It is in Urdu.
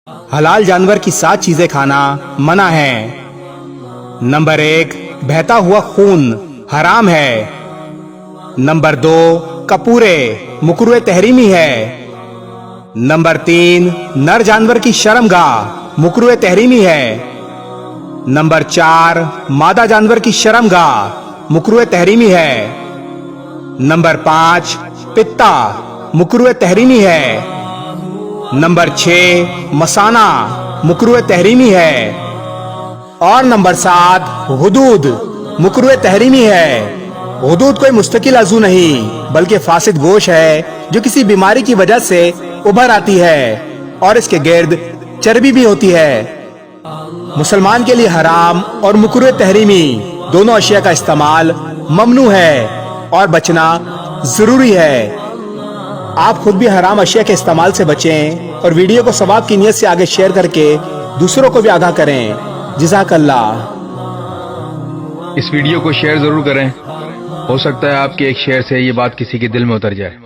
حلال جانور کی 7 چیزیں کھانا منع ہے۔ نمبر 1، بہتا ہوا خون حرام ہے۔ نمبر 2، کپورے مکروہ تحریمی ہے۔ نمبر 3، نر جانور کی شرمگاہ مکروہ تحریمی ہے۔ نمبر 4، مادہ جانور کی شرمگاہ مکروہ تحریمی ہے۔ نمبر 5، پتا مکروہ تحریمی ہے۔ نمبر 6، مسانہ مکروہ تحریمی ہے۔ اور نمبر 7، حدود مکروہ تحریمی ہے۔ حدود کوئی مستقل عضو نہیں بلکہ فاسد گوشت ہے جو کسی بیماری کی وجہ سے ابھر آتی ہے اور اس کے گرد چربی بھی ہوتی ہے۔ مسلمان کے لیے حرام اور مکروہ تحریمی دونوں اشیاء کا استعمال ممنوع ہے اور بچنا ضروری ہے۔ آپ خود بھی حرام اشیاء کے استعمال سے بچیں اور ویڈیو کو ثواب کی نیت سے آگے شیئر کر کے دوسروں کو بھی آگاہ کریں۔ جزاک اللہ۔ اس ویڈیو کو شیئر ضرور کریں، ہو سکتا ہے آپ کے ایک شیئر سے یہ بات کسی کے دل میں اتر جائے۔